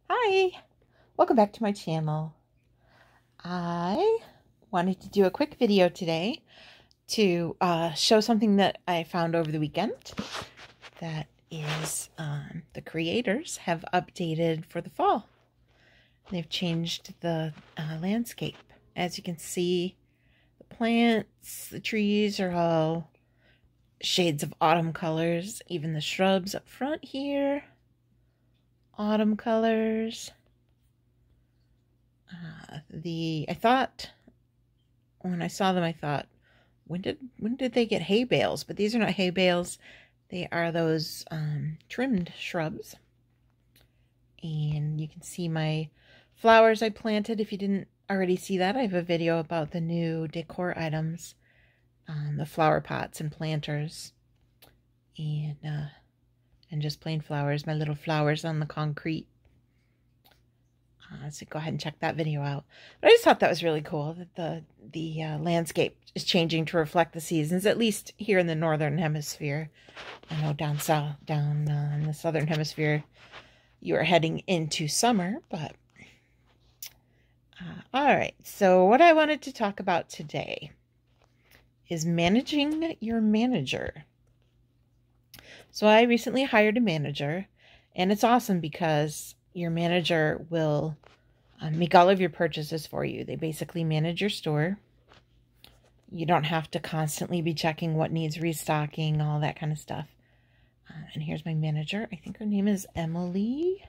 Hi, welcome back to my channel. I wanted to do a quick video today to show something that I found over the weekend. That is, the creators have updated for the fall. They've changed the landscape. As you can see, the plants, the trees are all shades of autumn colors. Even the shrubs up front here, autumn colors. I thought when I saw them, I thought, when did they get hay bales? But these are not hay bales. They are those trimmed shrubs. And you can see my flowers I planted. If you didn't already see that, I have a video about the new decor items, the flower pots and planters, and just plain flowers, my little flowers on the concrete. So go ahead and check that video out. But I just thought that was really cool that the landscape is changing to reflect the seasons, at least here in the northern hemisphere. I know down south, down in the southern hemisphere, you are heading into summer. But all right, so what I wanted to talk about today is managing your manager. So I recently hired a manager, and it's awesome because your manager will make all of your purchases for you. They basically manage your store. You don't have to constantly be checking what needs restocking, all that kind of stuff. And here's my manager. I think her name is Emily.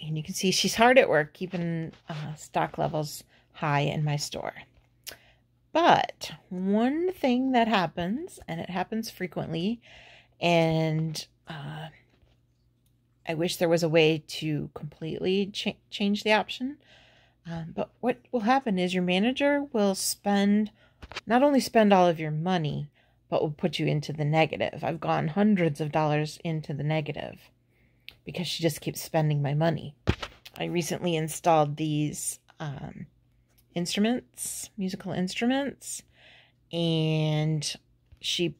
And you can see she's hard at work keeping stock levels high in my store. But one thing that happens, and it happens frequently, and I wish there was a way to completely change the option. But what will happen is your manager will not only spend all of your money, but will put you into the negative. I've gone hundreds of dollars into the negative because she just keeps spending my money. I recently installed these musical instruments, and she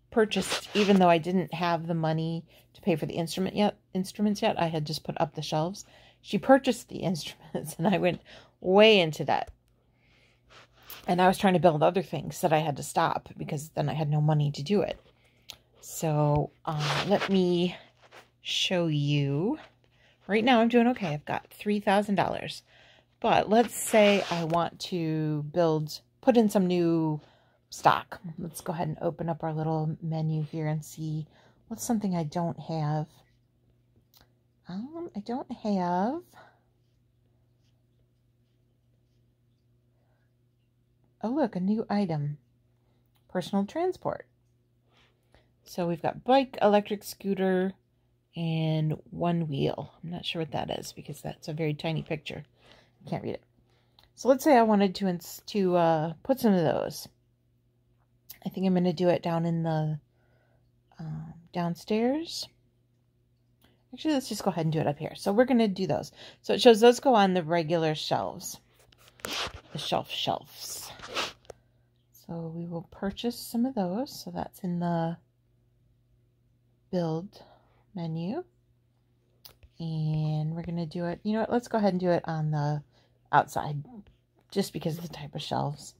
purchased, even though I didn't have the money to pay for the instruments yet, I had just put up the shelves. She purchased the instruments, and I went way into debt. And I was trying to build other things that I had to stop because then I had no money to do it. So let me show you. Right now I'm doing okay. I've got $3,000. But let's say I want to put in some new stock. Let's go ahead and open up our little menu here and see what's something I don't have. I don't have. Oh, look, a new item. Personal transport. So we've got bike, electric scooter, and one wheel. I'm not sure what that is because that's a very tiny picture. I can't read it. So let's say I wanted to put some of those. I think I'm going to do it down in the downstairs. Actually, let's just go ahead and do it up here. So we're going to do those. So it shows those go on the regular shelves, the shelves. So we will purchase some of those. So that's in the build menu. And we're going to do it, you know what, let's go ahead and do it on the outside, just because of the type of shelves.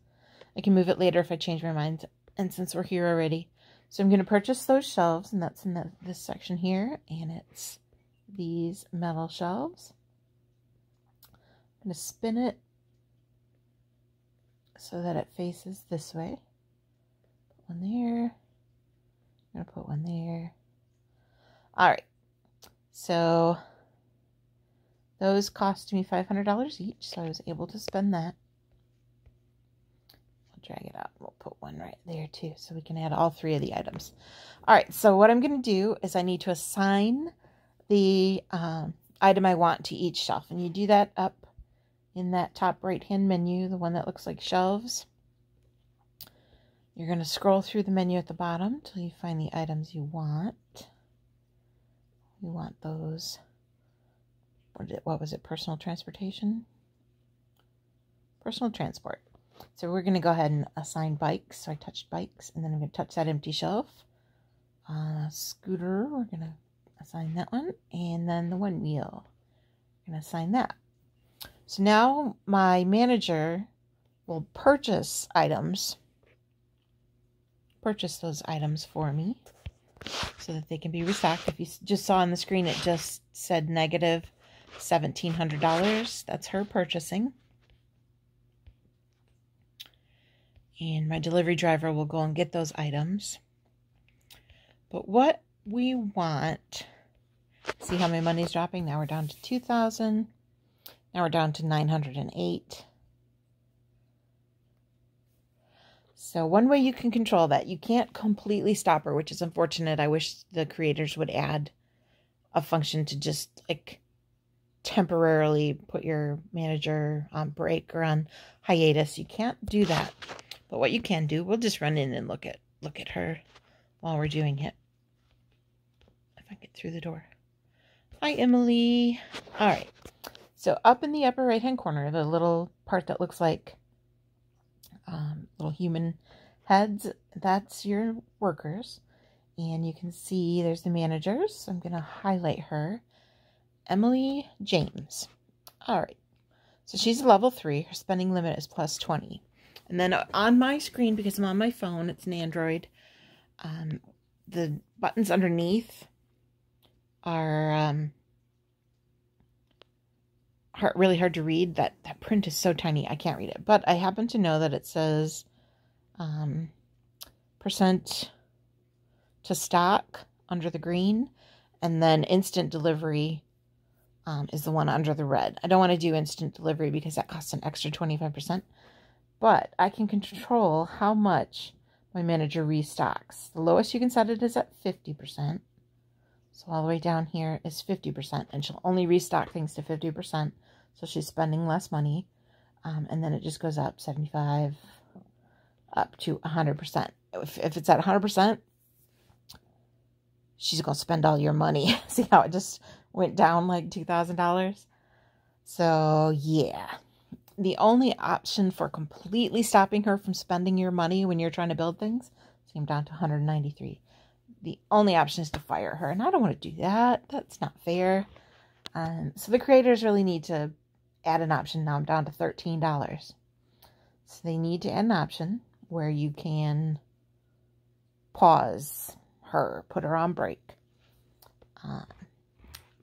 I can move it later if I change my mind. And since we're here already, so I'm going to purchase those shelves, and that's in this section here, and it's these metal shelves. I'm going to spin it so that it faces this way. Put one there. I'm going to put one there. All right. So those cost me $500 each, so I was able to spend that. Drag it out. We'll put one right there too, so we can add all three of the items. All right, so what I'm going to do is I need to assign the item I want to each shelf, and you do that up in that top right hand menu, the one that looks like shelves. You're going to scroll through the menu at the bottom until you find the items you want. You want those, what was it, personal transportation? Personal transport. So we're going to go ahead and assign bikes. So I touched bikes, and then I'm going to touch that empty shelf. Scooter, we're going to Assign that one. And then the one wheel. I'm going to assign that. So now my manager will purchase those items for me so that they can be restocked. If you just saw on the screen, it just said negative $1,700. That's her purchasing. And my delivery driver will go and get those items. But what we want, see how my money's dropping? Now we're down to 2,000. Now we're down to 908. So one way you can control that, you can't completely stop her, which is unfortunate. I wish the creators would add a function to just like temporarily put your manager on break or on hiatus. You can't do that. But what you can do, we'll just run in and look at her while we're doing it. If I get through the door. Hi, Emily. All right. So up in the upper right-hand corner, the little part that looks like little human heads, that's your workers. And you can see there's the managers. So I'm going to highlight her. Emily James. All right. So she's a level 3. Her spending limit is plus 20. And then on my screen, because I'm on my phone, it's an Android, the buttons underneath are really hard to read. That print is so tiny, I can't read it. But I happen to know that it says percent to stock under the green, and then instant delivery is the one under the red. I don't want to do instant delivery because that costs an extra 25%. But I can control how much my manager restocks. The lowest you can set it is at 50%. So all the way down here is 50%. And she'll only restock things to 50%. So she's spending less money. And then it just goes up 75 up to 100%. If it's at 100%, she's going to spend all your money. See how it just went down like $2,000? So yeah. The only option for completely stopping her from spending your money when you're trying to build things, came down to 193. The only option is to fire her, and I don't want to do that. That's not fair. So the creators really need to add an option. Now I'm down to $13. So they need to add an option where you can pause her, put her on break.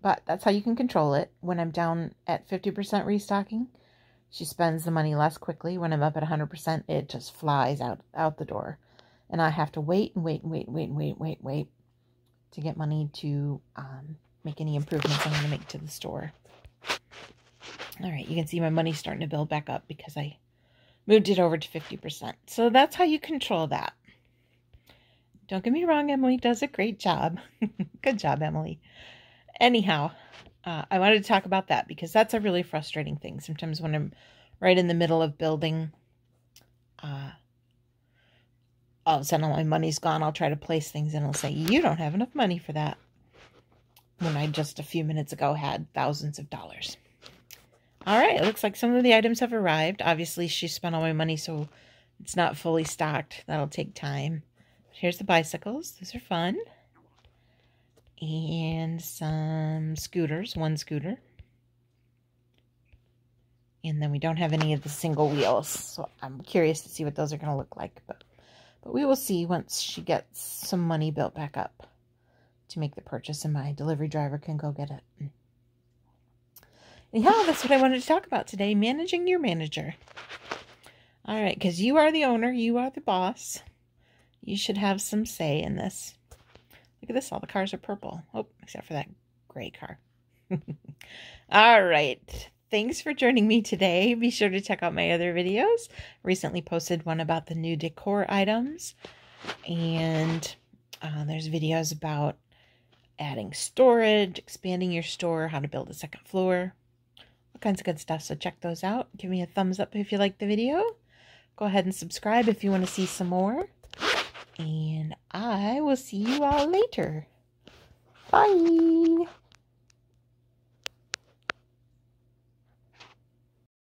But that's how you can control it. When I'm down at 50% restocking, she spends the money less quickly. When I'm up at 100%, it just flies out the door. And I have to wait and wait to get money to make any improvements I'm going to make to the store. All right, you can see my money's starting to build back up because I moved it over to 50%. So that's how you control that. Don't get me wrong, Emily does a great job. Good job, Emily. Anyhow, I wanted to talk about that because that's a really frustrating thing. Sometimes when I'm right in the middle of building, all of a sudden all my money's gone. I'll try to place things and it'll say, you don't have enough money for that. When I just a few minutes ago had thousands of dollars. All right, it looks like some of the items have arrived. Obviously, she spent all my money, so it's not fully stocked. That'll take time. Here's the bicycles. Those are fun. And some scooters, one scooter. And then we don't have any of the single wheels, so I'm curious to see what those are going to look like. But we will see once she gets some money built back up to make the purchase, and my delivery driver can go get it. Anyhow, that's what I wanted to talk about today, managing your manager. All right, because you are the owner, you are the boss. You should have some say in this. Look at this, all the cars are purple. Oh, except for that gray car. All right, thanks for joining me today. Be sure to check out my other videos. Recently posted one about the new decor items. And there's videos about adding storage, expanding your store, how to build a second floor. All kinds of good stuff, so check those out. Give me a thumbs up if you liked the video. Go ahead and subscribe if you want to see some more. And I will see you all later. Bye!